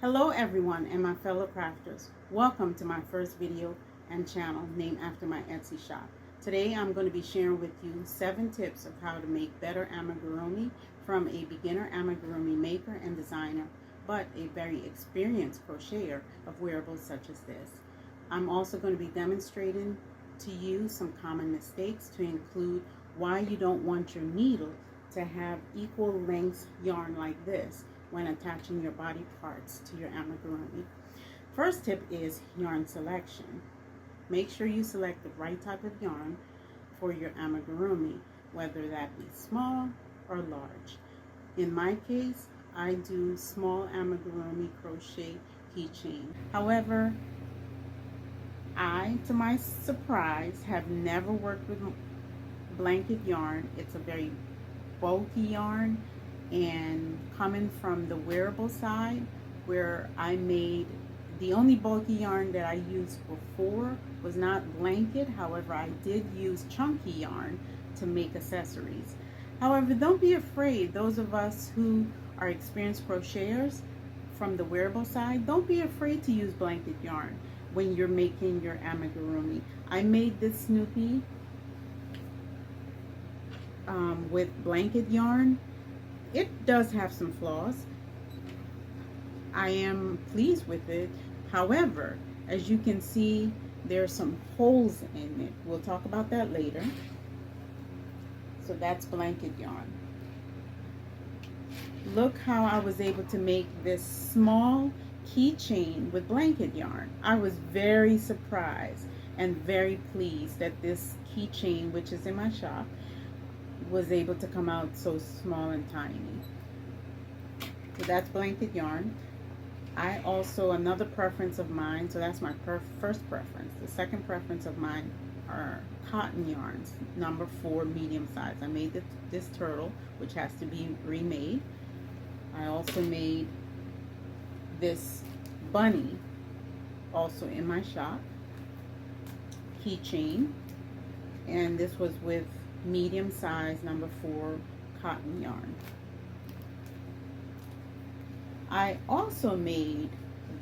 Hello everyone and my fellow crafters. Welcome to my first video and channel named after my Etsy shop. Today I'm going to be sharing with you 7 tips of how to make better amigurumi from a beginner amigurumi maker and designer, but a very experienced crocheter of wearables such as this. I'm also going to be demonstrating to you some common mistakes to include why you don't want your needle to have equal length yarn like this when attaching your body parts to your amigurumi. First tip is yarn selection. Make sure you select the right type of yarn for your amigurumi, whether that be small or large. In my case, I do small amigurumi crochet keychain. However, to my surprise, have never worked with blanket yarn. It's a very bulky yarn, and coming from the wearable side, where I made the only bulky yarn that I used before was not blanket. However, I did use chunky yarn to make accessories. However, don't be afraid. Those of us who are experienced crocheters from the wearable side, don't be afraid to use blanket yarn when you're making your amigurumi. I made this Snoopy with blanket yarn. It does have some flaws. I am pleased with it. However, as you can see, there are some holes in it. We'll talk about that later. So that's blanket yarn. Look how I was able to make this small keychain with blanket yarn. I was very surprised and very pleased that this keychain, which is in my shop, was able to come out so small and tiny. So that's blanket yarn. I also, another preference of mine, so that's my first preference. The second preference of mine are cotton yarns, number 4 medium size. I made this turtle, which has to be remade. I also made this bunny, also in my shop, keychain, and this was with medium size number 4 cotton yarn. I also made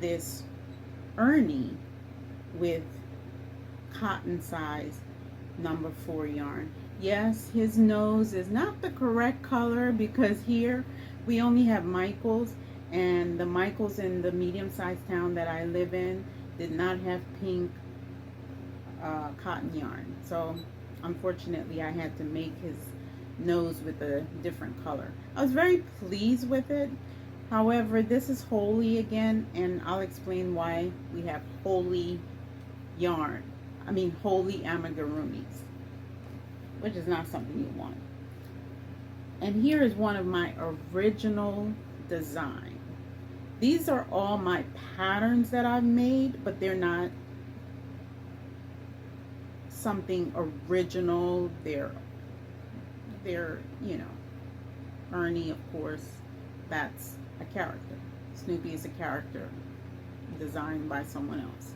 this Ernie with cotton size number 4 yarn. Yes, his nose is not the correct color because here we only have Michaels, and the Michaels in the medium sized town that I live in did not have pink cotton yarn. So unfortunately, I had to make his nose with a different color. I was very pleased with it. However, this is holey again, and I'll explain why we have holey yarn. Holey amigurumis, which is not something you want. And here is one of my original designs. These are all my patterns that I've made, but they're not something original. They're Ernie, of course, that's a character. Snoopy is a character designed by someone else.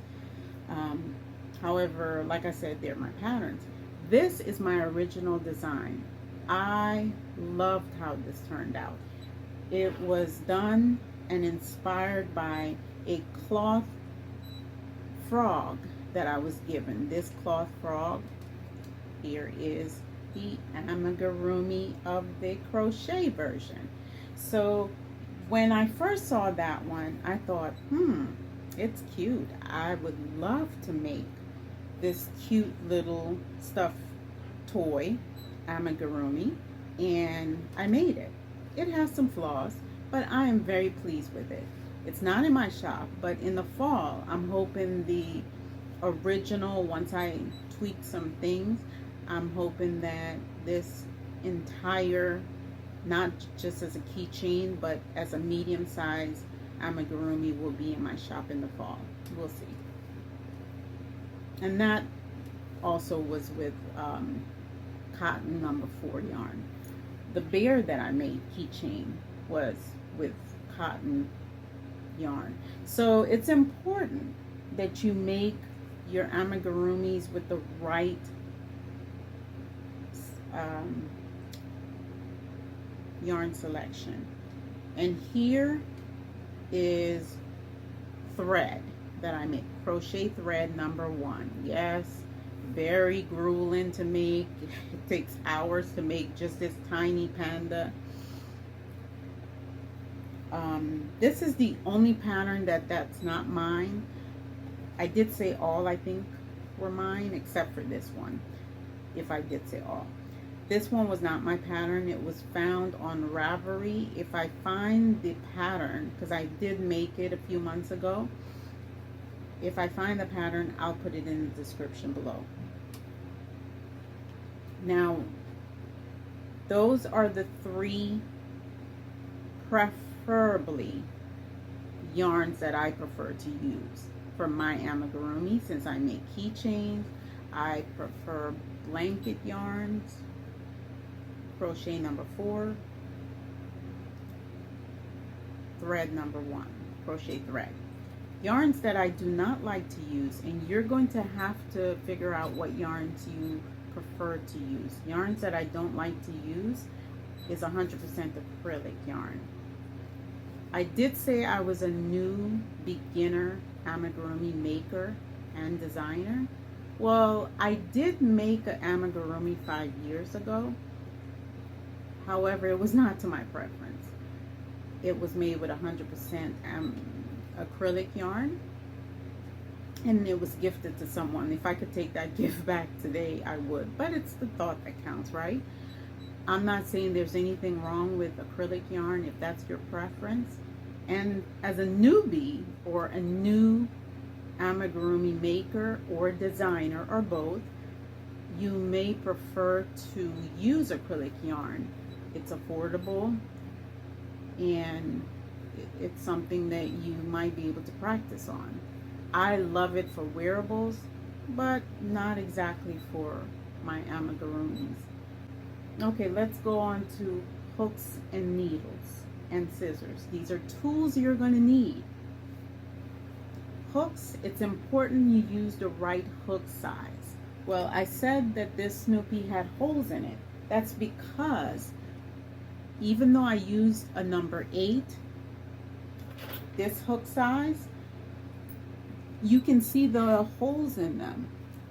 However, like I said, they're my patterns. This is my original design. I loved how this turned out. It was done and inspired by a cloth frog that I was given. This cloth frog, here is the amigurumi of the crochet version. So when I first saw that one, I thought, it's cute. I would love to make this cute little stuffed toy amigurumi, and I made it. It has some flaws, but I am very pleased with it. It's not in my shop, but in the fall, I'm hoping the original, once I tweak some things, I'm hoping that this entire, not just as a keychain, but as a medium-sized amigurumi will be in my shop in the fall. We'll see. And that also was with cotton number 4 yarn. The bear that I made keychain was with cotton yarn. So it's important that you make your amigurumis with the right yarn selection. And here is thread that I make. Crochet thread number 1. Yes, very grueling to make. It takes hours to make just this tiny panda. This is the only pattern that's not mine. I did say all, I think, were mine, except for this one, if I did say all. This one was not my pattern. It was found on Ravelry. If I find the pattern, because I did make it a few months ago, if I find the pattern, I'll put it in the description below. Now, those are the 3 preferably yarns that I prefer to use for my amigurumi. Since I make keychains, I prefer blanket yarns, crochet number 4, thread number 1, crochet thread. Yarns that I do not like to use, and you're going to have to figure out what yarns you prefer to use. Yarns that I don't like to use is 100% acrylic yarn. I did say I was a new beginner amigurumi maker and designer. Well, I did make an amigurumi 5 years ago. However, it was not to my preference. It was made with 100% acrylic yarn, and it was gifted to someone. If I could take that gift back today, I would. But it's the thought that counts, right? I'm not saying there's anything wrong with acrylic yarn if that's your preference. And as a newbie or a new amigurumi maker or designer or both, you may prefer to use acrylic yarn. It's affordable and it's something that you might be able to practice on. I love it for wearables, but not exactly for my amigurumis. Okay, let's go on to hooks and needles and scissors. These are tools you're going to need. Hooks, it's important you use the right hook size. Well, I said that this Snoopy had holes in it. That's because even though I used a number 8, this hook size, you can see the holes in them.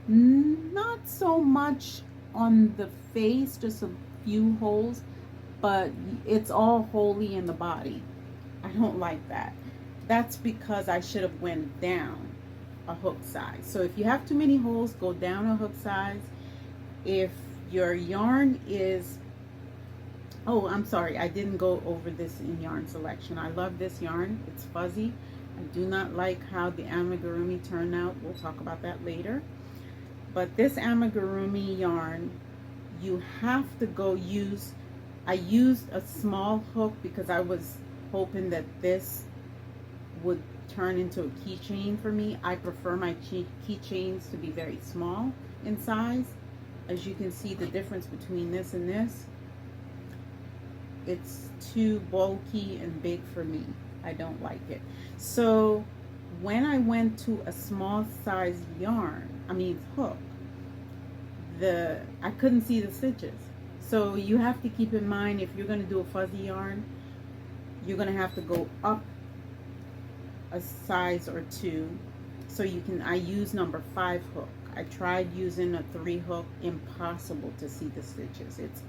Not so much on the face, just a few holes, but it's all wholly in the body. I don't like that. That's because I should have went down a hook size. So if you have too many holes, go down a hook size. If your yarn is, oh, I'm sorry, I didn't go over this in yarn selection. I love this yarn. It's fuzzy. I do not like how the amigurumi turned out. We'll talk about that later. But this amigurumi yarn, you have to go use, I used a small hook because I was hoping that this would turn into a keychain for me. I prefer my keychains to be very small in size. As you can see the difference between this and this. It's too bulky and big for me. I don't like it. So when I went to a small size yarn, hook, I couldn't see the stitches. So you have to keep in mind, if you're going to do a fuzzy yarn, you're going to have to go up a size or 2. So you can, I use number 5 hook. I tried using a 3 hook, impossible to see the stitches. It's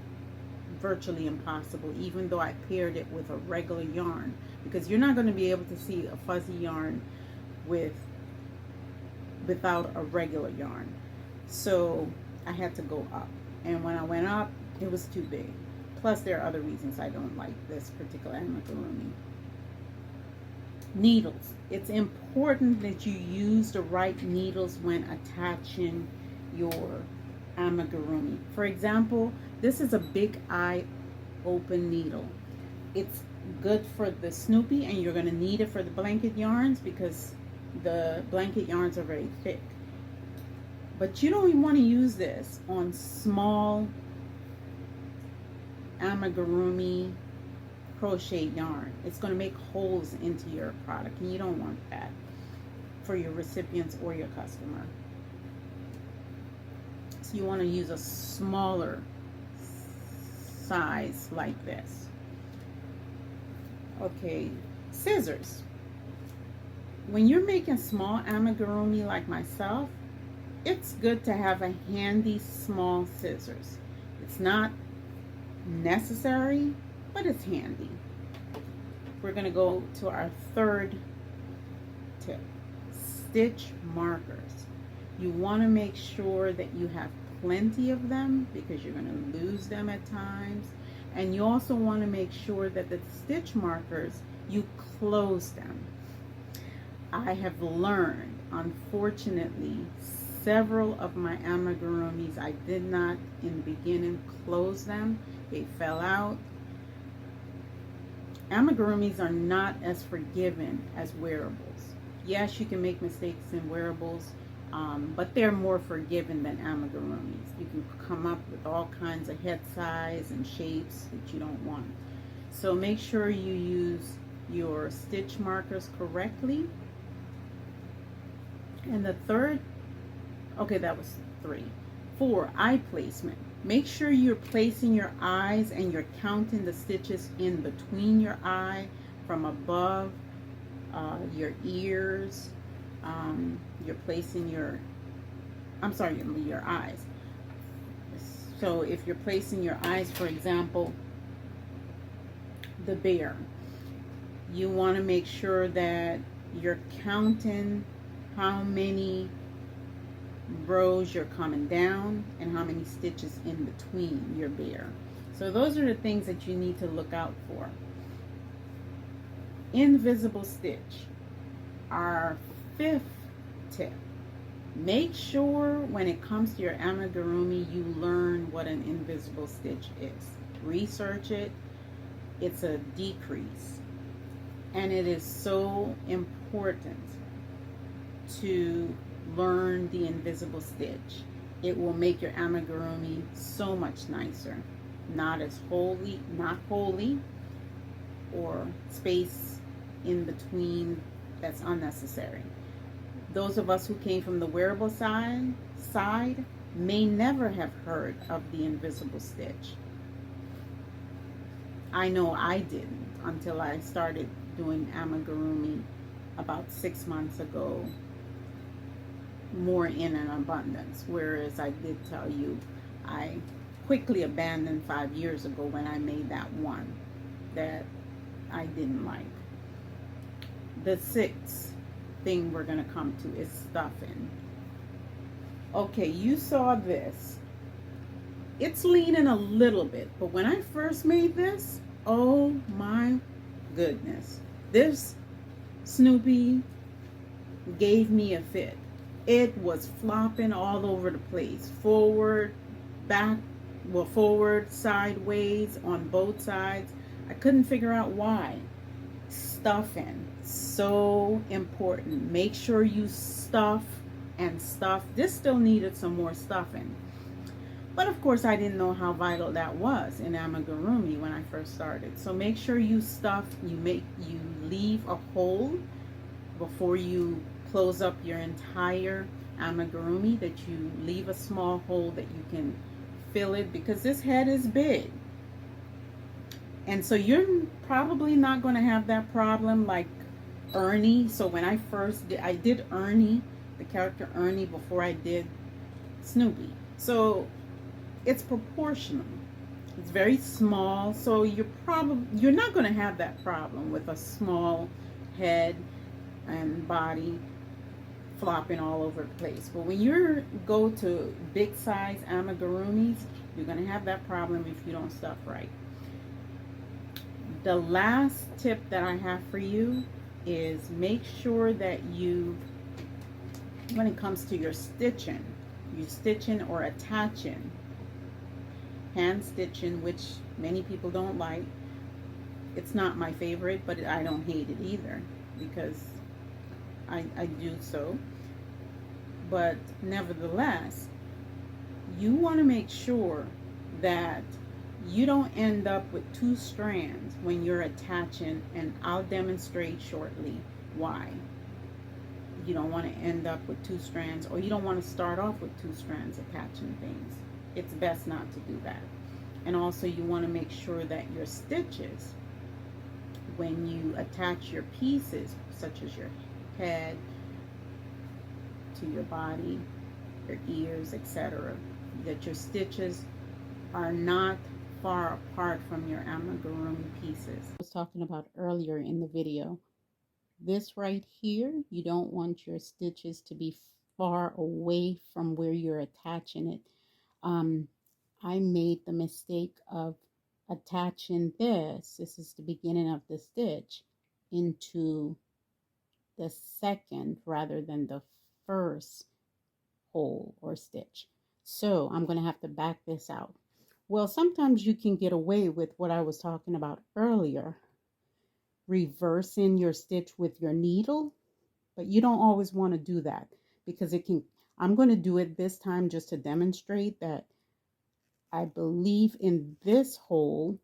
virtually impossible, even though I paired it with a regular yarn, because you're not going to be able to see a fuzzy yarn without a regular yarn. So I had to go up, and when I went up, it was too big. Plus there are other reasons I don't like this particular amigurumi. Needles. It's important that you use the right needles when attaching your amigurumi. For example, this is a big eye open needle. It's good for the Snoopy, and you're going to need it for the blanket yarns because the blanket yarns are very thick. But you don't even want to use this on small amigurumi crochet yarn. It's going to make holes into your product, and you don't want that for your recipients or your customer. So you want to use a smaller size like this. Okay, scissors. when you're making small amigurumi like myself, it's good to have a handy small scissors. It's not necessary, but it's handy. We're going to go to our third tip. Stitch markers. You want to make sure that you have plenty of them because you're going to lose them at times. And you also want to make sure that the stitch markers, you close them. I have learned, unfortunately, several of my amigurumis, I did not in the beginning close them. They fell out. Amigurumis are not as forgiving as wearables. Yes, you can make mistakes in wearables, but they're more forgiving than amigurumis. You can come up with all kinds of head size and shapes that you don't want. So make sure you use your stitch markers correctly. And the third, okay, that was 3. 4, eye placement. Make sure you're placing your eyes and you're counting the stitches in between your eye, from above your ears. You're placing your eyes. So if you're placing your eyes, for example, the bear, you want to make sure that you're counting how many rows you're coming down and how many stitches in between your bear. So those are the things that you need to look out for. Invisible stitch. Our 5th tip. Make sure when it comes to your amigurumi you learn what an invisible stitch is. Research it. It's a decrease. And it is so important to learn the invisible stitch. It will make your amigurumi so much nicer. Not wholly, or space in between that's unnecessary. Those of us who came from the wearable side may never have heard of the invisible stitch. I know I didn't until I started doing amigurumi about 6 months ago, more in an abundance, whereas I did tell you I quickly abandoned 5 years ago when I made that one that I didn't like. The 6th thing we're going to come to is stuffing. Okay, you saw this. It's leaning a little bit, but when I first made this, oh my goodness, this Snoopy gave me a fit. It was flopping all over the place, forward, back, well, forward, sideways, on both sides. I couldn't figure out why. Stuffing, so important. Make sure you stuff and stuff. This still needed some more stuffing, but of course I didn't know how vital that was in amigurumi when I first started. So make sure you stuff. You leave a hole before you close up your entire amigurumi, that you leave a small hole that you can fill it, because this head is big. And so you're probably not going to have that problem like Ernie. So when I first did, I did Ernie, the character Ernie, before I did Snoopy. So it's proportional. It's very small. So you're not going to have that problem with a small head and body flopping all over the place. But when you go to big size amigurumis, you're going to have that problem if you don't stuff right. The last tip that I have for you is make sure that you, when it comes to your stitching or attaching, hand stitching, which many people don't like. It's not my favorite, but I don't hate it either, because I do so. But nevertheless, you want to make sure that you don't end up with 2 strands when you're attaching, and I'll demonstrate shortly why. You don't want to end up with 2 strands, or you don't want to start off with 2 strands attaching things. It's best not to do that. And also you want to make sure that your stitches, when you attach your pieces, such as your head to your body, your ears, etc. That your stitches are not far apart from your amigurumi pieces. I was talking about earlier in the video. This right here, you don't want your stitches to be far away from where you're attaching it. I made the mistake of attaching this is the beginning of the stitch, into the second rather than the first hole or stitch. So I'm going to have to back this out. Well, sometimes you can get away with what I was talking about earlier, reversing your stitch with your needle, but you don't always want to do that because it can. I'm going to do it this time just to demonstrate that I believe in this hole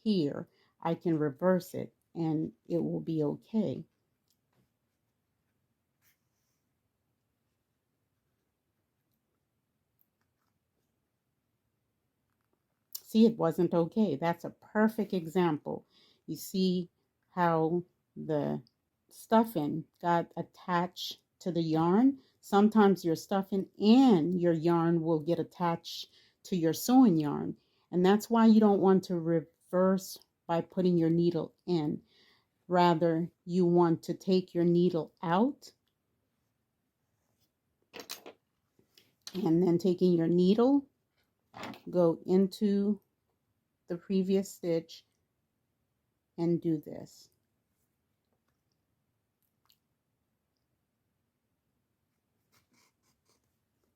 here, I can reverse it and it will be okay. See, it wasn't okay. That's a perfect example. You see how the stuffing got attached to the yarn? Sometimes your stuffing and your yarn will get attached to your sewing yarn. And that's why you don't want to reverse by putting your needle in. Rather, you want to take your needle out and then taking your needle, go into the previous stitch and do this.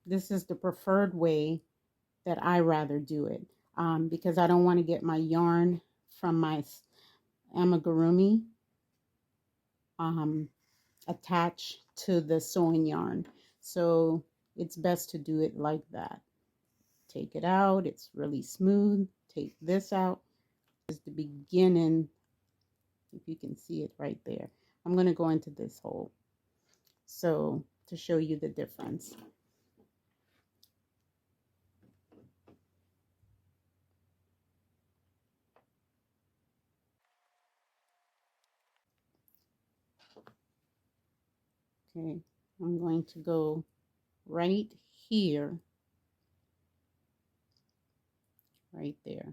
This is the preferred way that I rather do it because I don't want to get my yarn from my amigurumi attached to the sewing yarn. So it's best to do it like that. Take it out. It's really smooth. Take this out. This is the beginning. If you can see it right there. I'm going to go into this hole. So to show you the difference. Okay, I'm going to go right here, right there.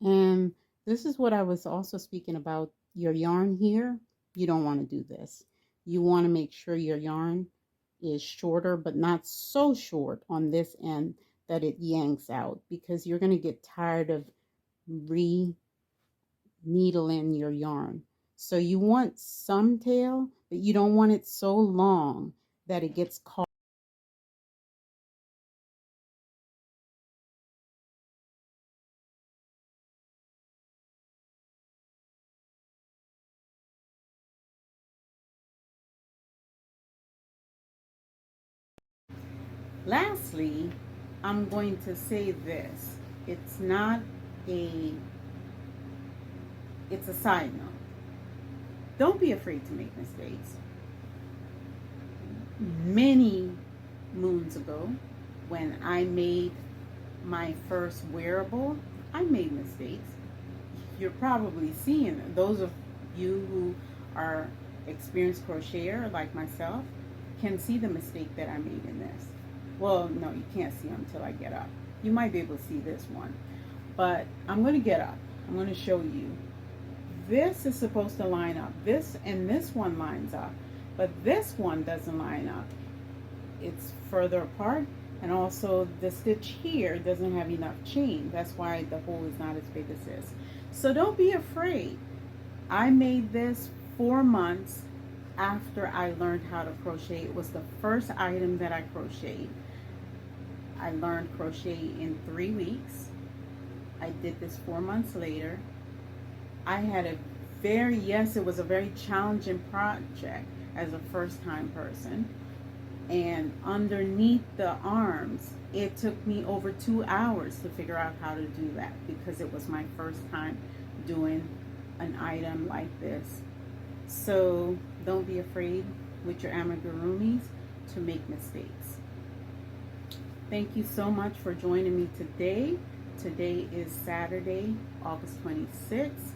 And this is what I was also speaking about. Your yarn here, you don't want to do this. You want to make sure your yarn is shorter, but not so short on this end that it yanks out, because you're going to get tired of re-needling your yarn. So you want some tail, but you don't want it so long that it gets caught. Lastly, I'm going to say this. It's not a, it's a side note. Don't be afraid to make mistakes. Many moons ago, when I made my first wearable, I made mistakes. You're probably seeing it. Those of you who are experienced crocheter like myself can see the mistake that I made in this. Well, no, you can't see them until I get up. You might be able to see this one, but I'm going to get up. I'm going to show you. This is supposed to line up. This and this one lines up, but this one doesn't line up. It's further apart, and also the stitch here doesn't have enough chain. That's why the hole is not as big as this. So don't be afraid. I made this 4 months after I learned how to crochet. It was the first item that I crocheted. I learned crochet in 3 weeks. I did this 4 months later. I had a it was a very challenging project as a first-time person. And underneath the arms, it took me over 2 hours to figure out how to do that, because it was my first time doing an item like this. So Don't be afraid with your amigurumis to make mistakes. Thank you so much for joining me today. Today is Saturday, August 26th.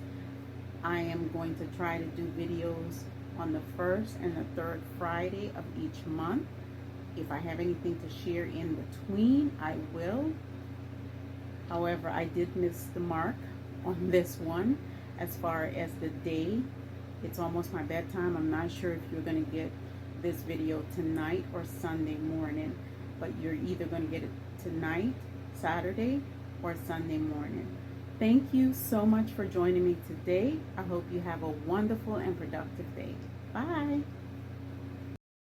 I am going to try to do videos on the first and the third Friday of each month. If I have anything to share in between, I will. However, I did miss the mark on this one as far as the day. It's almost my bedtime. I'm not sure if you're going to get this video tonight or Sunday morning, but you're either going to get it tonight, Saturday, or Sunday morning. Thank you so much for joining me today. I hope you have a wonderful and productive day. Bye.